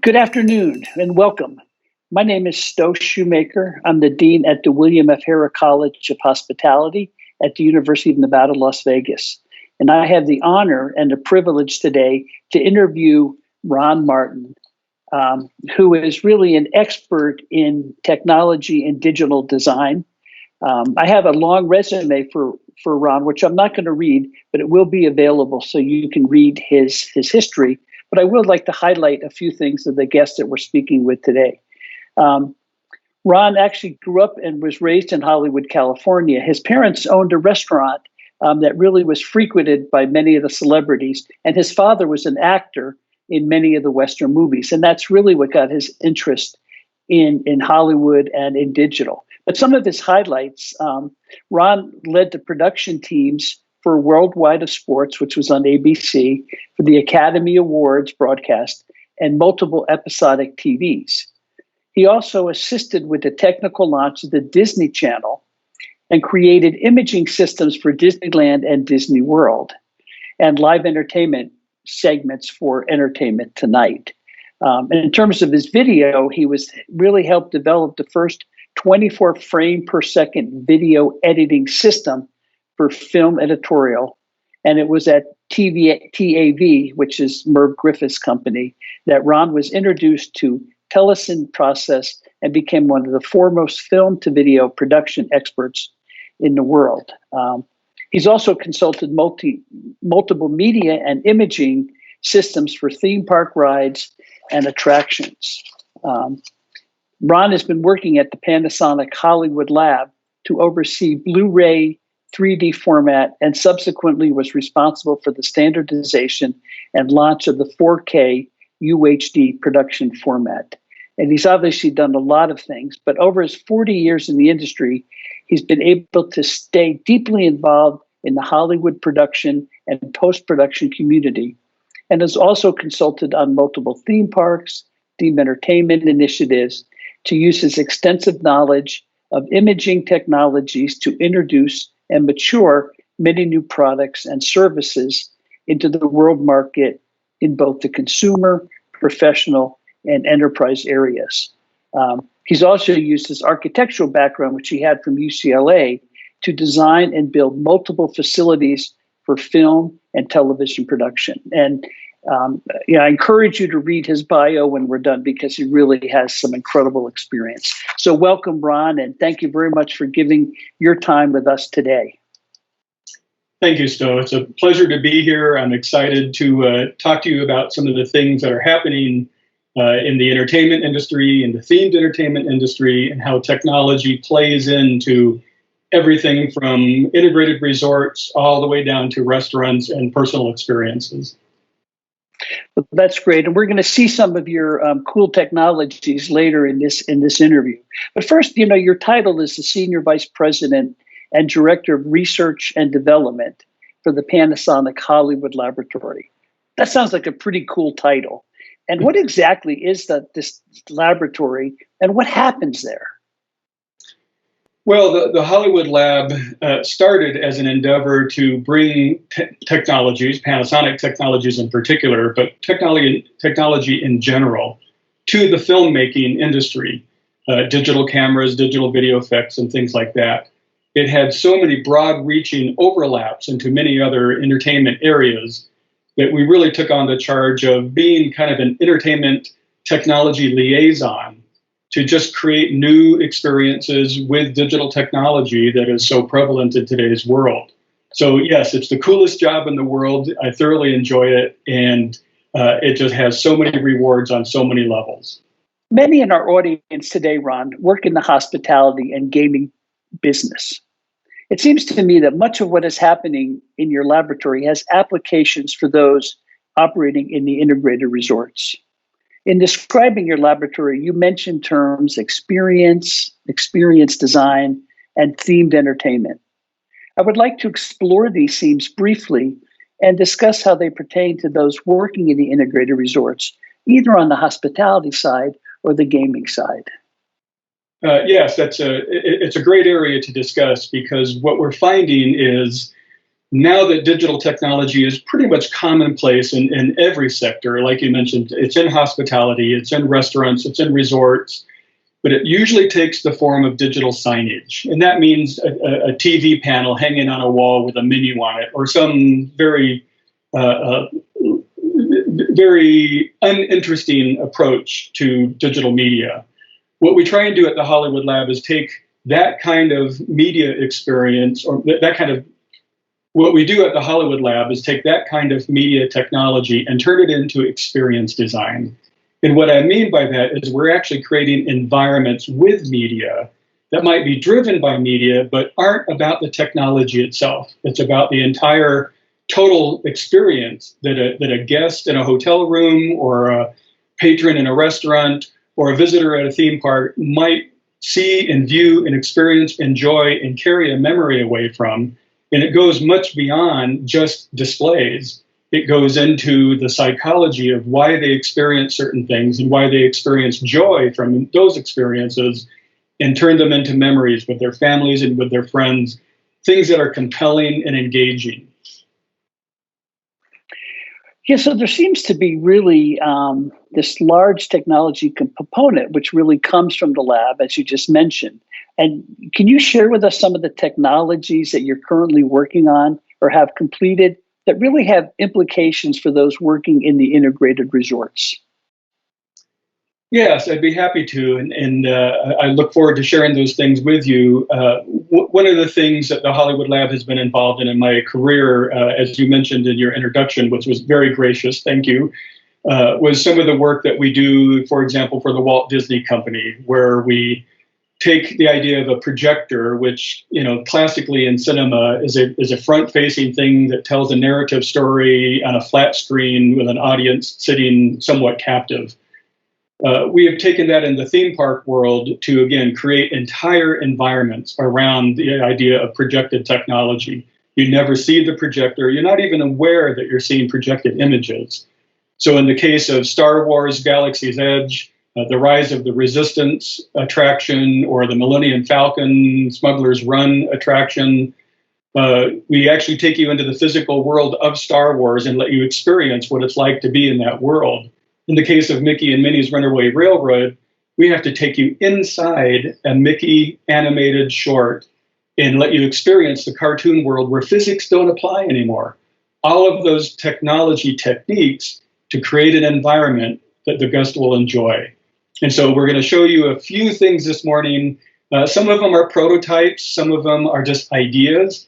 Good afternoon and welcome. My name is Stowe Shoemaker. I'm the Dean at the William F. Harrah College of Hospitality at the University of Nevada, Las Vegas. And I have the honor and the privilege today to interview Ron Martin, who is really an expert in technology and digital design. I have a long resume for Ron, which I'm not going to read, but it will be available so you can read his history. But I would like to highlight a few things of the guests that we're speaking with today. Ron actually grew up and was raised in Hollywood, California. His parents owned a restaurant that really was frequented by many of the celebrities, and his father was an actor in many of the Western movies, and that's really what got his interest in Hollywood and in digital. But some of his highlights, Ron led the production teams for Worldwide of Sports, which was on ABC, for the Academy Awards broadcast, and multiple episodic TVs. He also assisted with the technical launch of the Disney Channel and created imaging systems for Disneyland and Disney World, and live entertainment segments for Entertainment Tonight. And in terms of his video, he was really helped develop the first 24 frame per second video editing system for film editorial. And it was at TAV, which is Merv Griffith's company, that Ron was introduced to Telecine process and became one of the foremost film to video production experts in the world. He's also consulted multiple media and imaging systems for theme park rides and attractions. Ron has been working at the Panasonic Hollywood lab to oversee Blu-ray 3D format and subsequently was responsible for the standardization and launch of the 4K UHD production format. And he's obviously done a lot of things, but over his 40 years in the industry, he's been able to stay deeply involved in the Hollywood production and post-production community, and has also consulted on multiple theme parks, theme entertainment initiatives to use his extensive knowledge of imaging technologies to introduce and mature many new products and services into the world market in both the consumer, professional, and enterprise areas. He's also used his architectural background, which he had from UCLA, to design and build multiple facilities for film and television production. And I encourage you to read his bio when we're done because he really has some incredible experience. So welcome, Ron, and thank you very much for giving your time with us today. Thank you, Stowe. It's a pleasure to be here. I'm excited to talk to you about some of the things that are happening in the entertainment industry, in the themed entertainment industry, and how technology plays into everything from integrated resorts all the way down to restaurants and personal experiences. Well, that's great, and we're going to see some of your cool technologies later in this interview. But first, your title is the Senior Vice President and Director of Research and Development for the Panasonic Hollywood Laboratory. That sounds like a pretty cool title. And what exactly is this laboratory, and what happens there? Well, the Hollywood Lab started as an endeavor to bring technologies, Panasonic technologies in particular, but technology in general, to the filmmaking industry, digital cameras, digital video effects, and things like that. It had so many broad-reaching overlaps into many other entertainment areas that we really took on the charge of being kind of an entertainment technology liaison to just create new experiences with digital technology that is so prevalent in today's world. So yes, it's the coolest job in the world. I thoroughly enjoy it, and it just has so many rewards on so many levels. Many in our audience today, Ron, work in the hospitality and gaming business. It seems to me that much of what is happening in your laboratory has applications for those operating in the integrated resorts. In describing your laboratory, you mentioned terms experience design, and themed entertainment. I would like to explore these themes briefly and discuss how they pertain to those working in the integrated resorts, either on the hospitality side or the gaming side. Yes, it's a great area to discuss because what we're finding is Now that digital technology is pretty much commonplace in every sector, like you mentioned, it's in hospitality, it's in restaurants, it's in resorts, but it usually takes the form of digital signage. And that means a TV panel hanging on a wall with a menu on it, or some very, very uninteresting approach to digital media. What we try and do at the Hollywood Lab is take that kind of media experience, or what we do at the Hollywood Lab is take that kind of media technology and turn it into experience design. And what I mean by that is we're actually creating environments with media that might be driven by media, but aren't about the technology itself. It's about the entire total experience that a guest in a hotel room, or a patron in a restaurant, or a visitor at a theme park might see and view and experience, enjoy, and carry a memory away from. And it goes much beyond just displays. It goes into the psychology of why they experience certain things and why they experience joy from those experiences, and turn them into memories with their families and with their friends, things that are compelling and engaging. Yeah, so there seems to be really this large technology component, which really comes from the lab, as you just mentioned. And can you share with us some of the technologies that you're currently working on or have completed that really have implications for those working in the integrated resorts? Yes, I'd be happy to, and I look forward to sharing those things with you. One of the things that the Hollywood Lab has been involved in my career, as you mentioned in your introduction, which was very gracious, thank you, was some of the work that we do, for example, for the Walt Disney Company, where we take the idea of a projector, which, classically in cinema is a front-facing thing that tells a narrative story on a flat screen with an audience sitting somewhat captive. We have taken that in the theme park world to, again, create entire environments around the idea of projected technology. You never see the projector. You're not even aware that you're seeing projected images. So in the case of Star Wars Galaxy's Edge, the Rise of the Resistance attraction, or the Millennium Falcon Smuggler's Run attraction, we actually take you into the physical world of Star Wars and let you experience what it's like to be in that world. In the case of Mickey and Minnie's Runaway Railroad, we have to take you inside a Mickey animated short and let you experience the cartoon world where physics don't apply anymore. All of those technology techniques to create an environment that the guest will enjoy. And so we're going to show you a few things this morning. Some of them are prototypes, some of them are just ideas,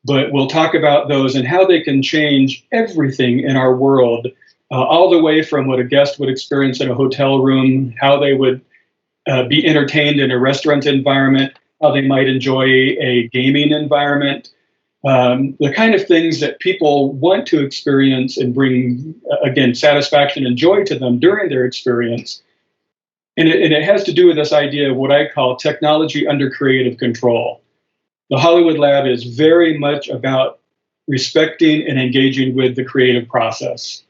but we'll talk about those and how they can change everything in our world, all the way from what a guest would experience in a hotel room, how they would be entertained in a restaurant environment, how they might enjoy a gaming environment, the kind of things that people want to experience and bring, again, satisfaction and joy to them during their experience. And it has to do with this idea of what I call technology under creative control. The Hollywood Lab is very much about respecting and engaging with the creative process.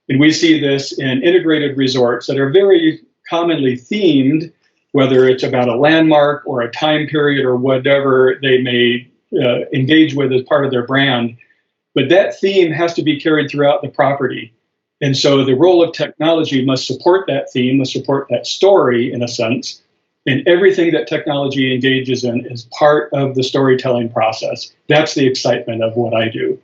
And we see this in integrated resorts that are very commonly themed, whether it's about a landmark or a time period or whatever they may engage with as part of their brand. But that theme has to be carried throughout the property. And so the role of technology must support that theme, must support that story in a sense. And everything that technology engages in is part of the storytelling process. That's the excitement of what I do.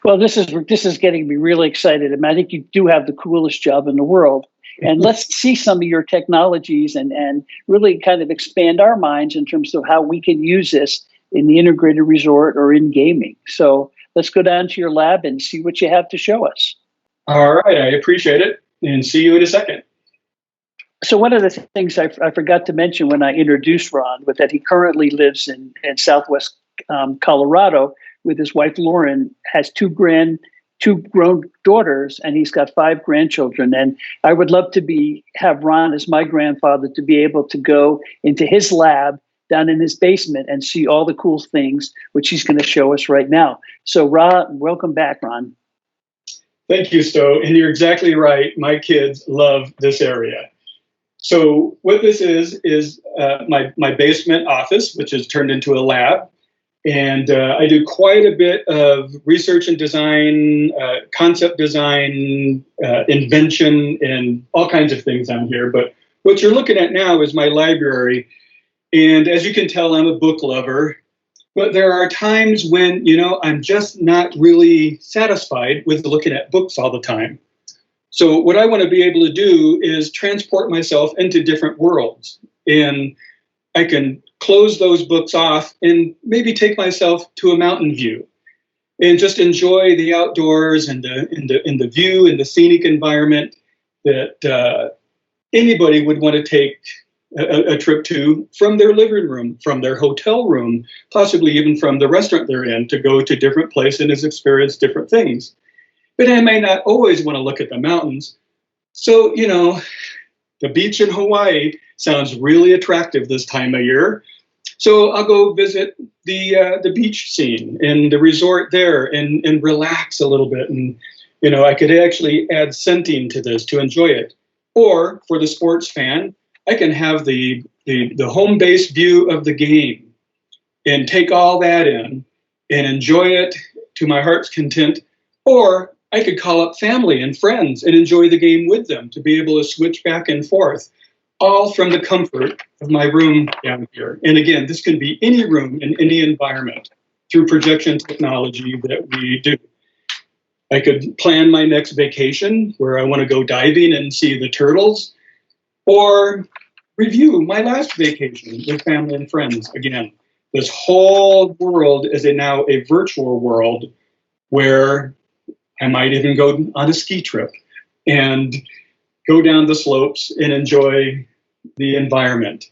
Well, this is getting me really excited. I think you do have the coolest job in the world. And let's see some of your technologies and really kind of expand our minds in terms of how we can use this in the integrated resort or in gaming. So let's go down to your lab and see what you have to show us. All right, I appreciate it, and see you in a second. So one of the things I forgot to mention when I introduced Ron was that he currently lives in Southwest Colorado with his wife Lauren, has two grown daughters, and he's got 5 grandchildren. And I would love to have Ron as my grandfather to be able to go into his lab down in his basement and see all the cool things which he's going to show us right now. So Ron, welcome back, Ron. Thank you, Stowe. And you're exactly right. My kids love this area. So what this is my basement office, which is turned into a lab. And I do quite a bit of research and design, concept design, invention, and all kinds of things on here. But what you're looking at now is my library. And as you can tell, I'm a book lover. But there are times when, I'm just not really satisfied with looking at books all the time. So what I want to be able to do is transport myself into different worlds. And I can close those books off and maybe take myself to a mountain view and just enjoy the outdoors and the view and the scenic environment that anybody would want to take a trip to from their living room, from their hotel room, possibly even from the restaurant they're in, to go to different places and experience different things. But I may not always want to look at the mountains. So, the beach in Hawaii sounds really attractive this time of year. So I'll go visit the beach scene and the resort there and relax a little bit. And, I could actually add scenting to this to enjoy it. Or for the sports fan, I can have the home base view of the game and take all that in and enjoy it to my heart's content. Or I could call up family and friends and enjoy the game with them, to be able to switch back and forth, all from the comfort of my room down here. And again, this can be any room in any environment through projection technology that we do. I could plan my next vacation where I want to go diving and see the turtles, or review my last vacation with family and friends. Again, this whole world is now a virtual world where I might even go on a ski trip and go down the slopes and enjoy the environment.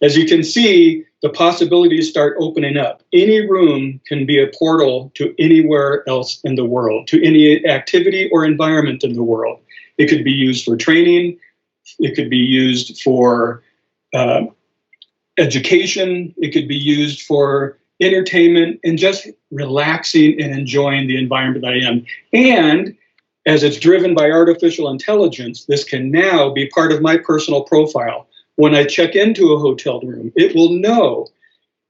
As you can see, the possibilities start opening up. Any room can be a portal to anywhere else in the world, to any activity or environment in the world. It could be used for training. It could be used for education. It could be used for entertainment and just relaxing and enjoying the environment I am. And as it's driven by artificial intelligence, this can now be part of my personal profile. When I check into a hotel room, it will know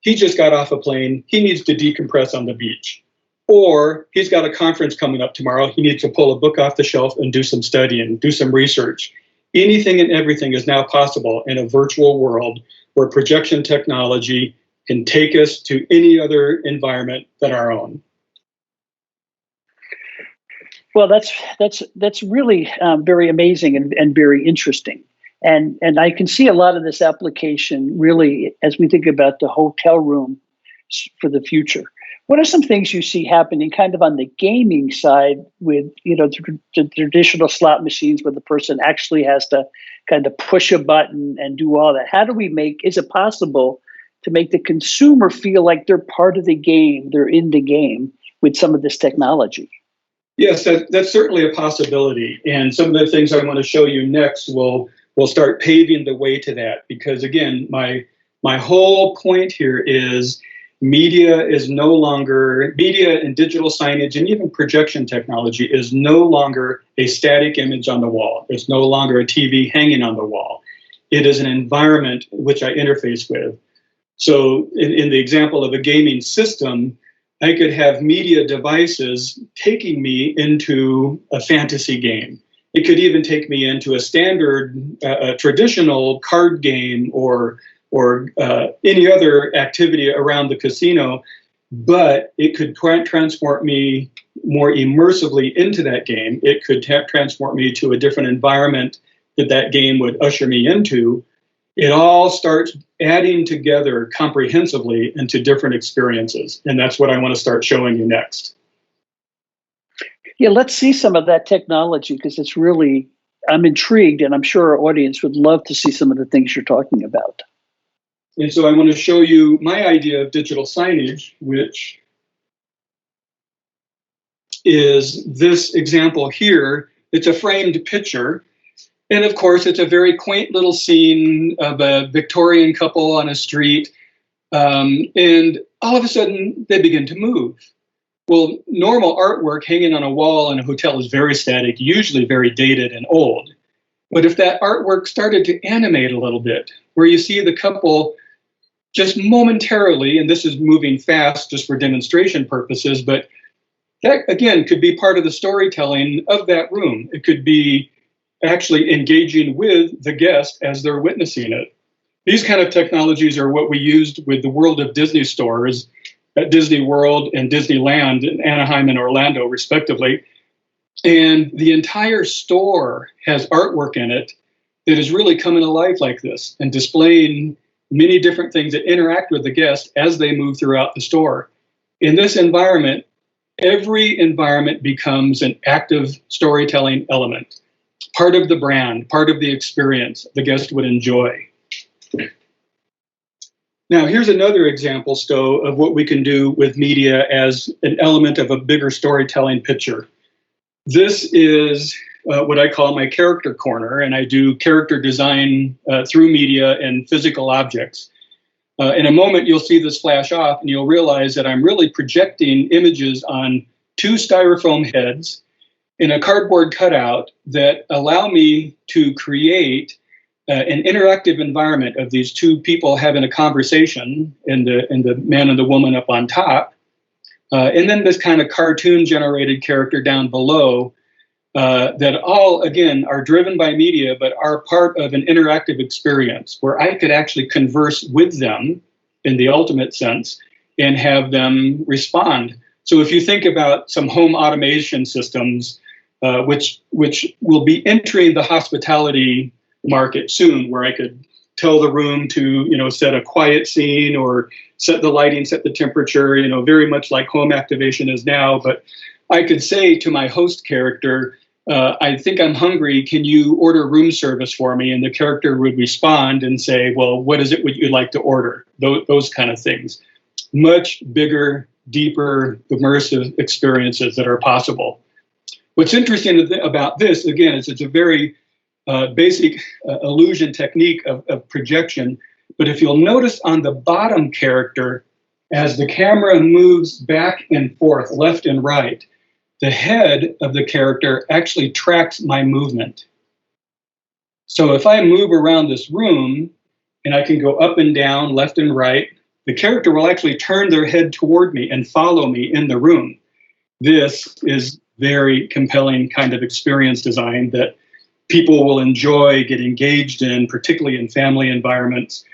he just got off a plane, he needs to decompress on the beach. Or he's got a conference coming up tomorrow, he needs to pull a book off the shelf and do some studying, do some research. Anything and everything is now possible in a virtual world where projection technology can take us to any other environment than our own. Well, that's really very amazing and very interesting. And I can see a lot of this application really as we think about the hotel room for the future. What are some things you see happening kind of on the gaming side with, the traditional slot machines where the person actually has to kind of push a button and do all that? How do we is it possible to make the consumer feel like they're part of the game, they're in the game with some of this technology? Yes, that's certainly a possibility. And some of the things I want to show you next will start paving the way to that. Because again, my whole point here is media and digital signage and even projection technology is no longer a static image on the wall. It's no longer a TV hanging on the wall. It is an environment which I interface with. So in the example of a gaming system, I could have media devices taking me into a fantasy game. It could even take me into a standard, traditional card game or any other activity around the casino, but it could transport me more immersively into that game. It could transport me to a different environment that game would usher me into. It all starts adding together comprehensively into different experiences. And that's what I want to start showing you next. Yeah, let's see some of that technology because it's really, I'm intrigued and I'm sure our audience would love to see some of the things you're talking about. And so I want to show you my idea of digital signage, which is this example here. It's a framed picture. And of course, it's a very quaint little scene of a Victorian couple on a street. And all of a sudden, they begin to move. Well, normal artwork hanging on a wall in a hotel is very static, usually very dated and old. But if that artwork started to animate a little bit, where you see the couple just momentarily, and this is moving fast just for demonstration purposes, but that, again, could be part of the storytelling of that room. It could be actually engaging with the guest as they're witnessing it. These kind of technologies are what we used with the World of Disney stores at Disney World and Disneyland in Anaheim and Orlando, respectively. And the entire store has artwork in it that is really coming to life like this and displaying many different things that interact with the guest as they move throughout the store. In this environment, every environment becomes an active storytelling element, part of the brand, part of the experience the guest would enjoy. Now, here's another example, Stowe, of what we can do with media as an element of a bigger storytelling picture. This is what I call my character corner, and I do character design through media and physical objects. In a moment, you'll see this flash off, and you'll realize that I'm really projecting images on two styrofoam heads in a cardboard cutout that allow me to create an interactive environment of these two people having a conversation, and the man and the woman up on top, and then this kind of cartoon-generated character down below that all, again, are driven by media, but are part of an interactive experience where I could actually converse with them in the ultimate sense and have them respond. So if you think about some home automation systems, which will be entering the hospitality market soon, where I could tell the room to, set a quiet scene or set the lighting, set the temperature, very much like home activation is now. But I could say to my host character, I think I'm hungry. Can you order room service for me? And the character would respond and say, well, what is it would you like to order? Those kind of things. Much bigger, deeper, immersive experiences that are possible. What's interesting about this, again, is it's a very basic illusion technique of projection. But if you'll notice on the bottom character, as the camera moves back and forth, left and right, the head of the character actually tracks my movement. So if I move around this room and I can go up and down, left and right, the character will actually turn their head toward me and follow me in the room. This is very compelling kind of experience design that people will enjoy, get engaged in, particularly in family environments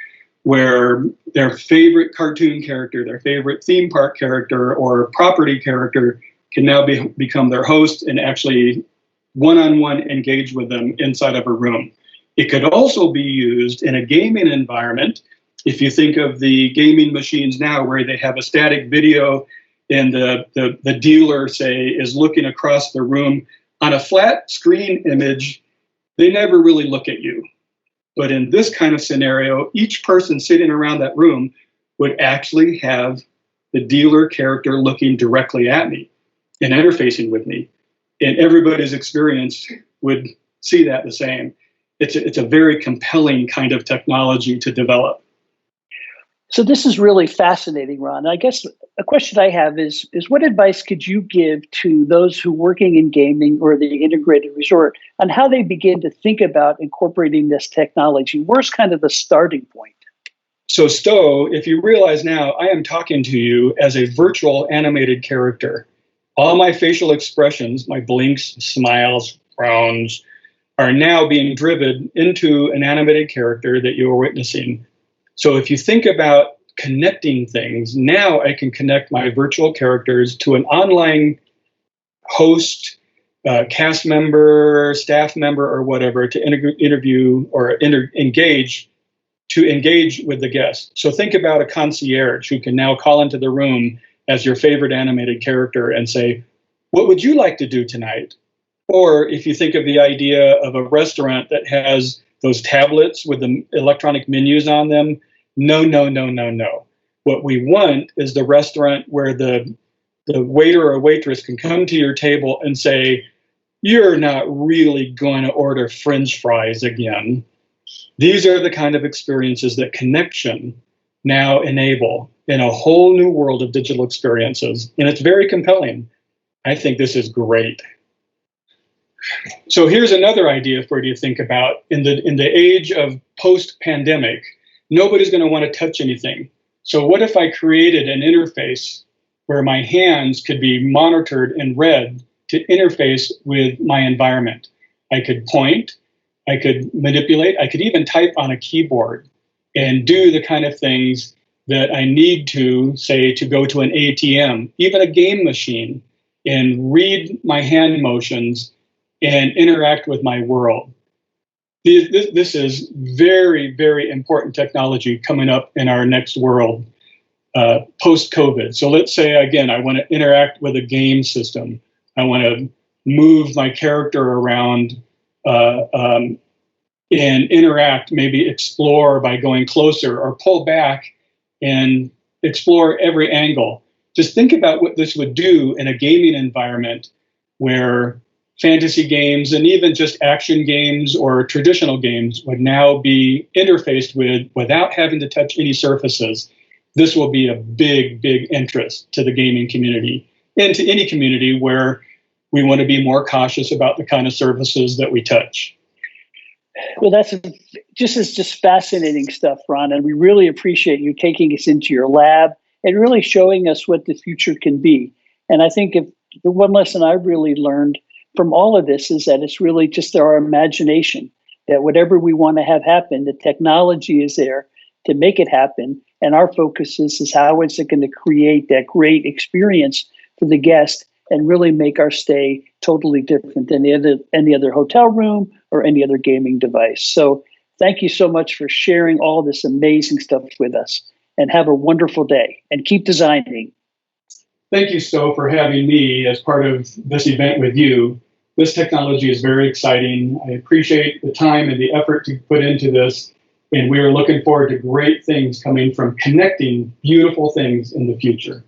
where their favorite cartoon character, their favorite theme park character or property character can now become their host and actually one-on-one engage with them inside of a room. It could also be used in a gaming environment. If you think of the gaming machines now where they have a static video and the dealer, say, is looking across the room on a flat screen image, they never really look at you. But in this kind of scenario, each person sitting around that room would actually have the dealer character looking directly at me and interfacing with me. And everybody's experience would see that the same. It's a very compelling kind of technology to develop. So this is really fascinating, Ron. I guess a question I have is what advice could you give to those who are working in gaming or the integrated resort on how they begin to think about incorporating this technology? Where's kind of the starting point? So Stowe, if you realize now, I am talking to you as a virtual animated character. All my facial expressions, my blinks, smiles, frowns, are now being driven into an animated character that you are witnessing. So if you think about connecting things, now I can connect my virtual characters to an online host, cast member, staff member, or whatever to interview or engage with the guest. So think about a concierge who can now call into the room as your favorite animated character and say, what would you like to do tonight? Or if you think of the idea of a restaurant that has those tablets with the electronic menus on them, no. What we want is the restaurant where the waiter or waitress can come to your table and say, you're not really going to order French fries again. These are the kind of experiences that connection now enable in a whole new world of digital experiences. And it's very compelling. I think this is great. So here's another idea for you to think about. In the age of post-pandemic, nobody's going to want to touch anything. So what if I created an interface where my hands could be monitored and read to interface with my environment? I could point, I could manipulate, I could even type on a keyboard and do the kind of things that I need to, say, to go to an ATM, even a game machine, and read my hand motions and interact with my world. This is very, very important technology coming up in our next world post-COVID. So let's say, again, I want to interact with a game system. I want to move my character around and interact, maybe explore by going closer or pull back and explore every angle. Just think about what this would do in a gaming environment where fantasy games and even just action games or traditional games would now be interfaced with without having to touch any surfaces. This will be a big, big interest to the gaming community and to any community where we want to be more cautious about the kind of surfaces that we touch. Well, that's just fascinating stuff, Ron, and we really appreciate you taking us into your lab and really showing us what the future can be. And I think if the one lesson I really learned from all of this is that it's really just our imagination, that whatever we want to have happen, the technology is there to make it happen. And our focus is how is it going to create that great experience for the guest and really make our stay totally different than any other hotel room or any other gaming device. So thank you so much for sharing all this amazing stuff with us, and have a wonderful day and keep designing. Thank you, Stowe, for having me as part of this event with you. This technology is very exciting. I appreciate the time and the effort to put into this, and we are looking forward to great things coming from connecting beautiful things in the future.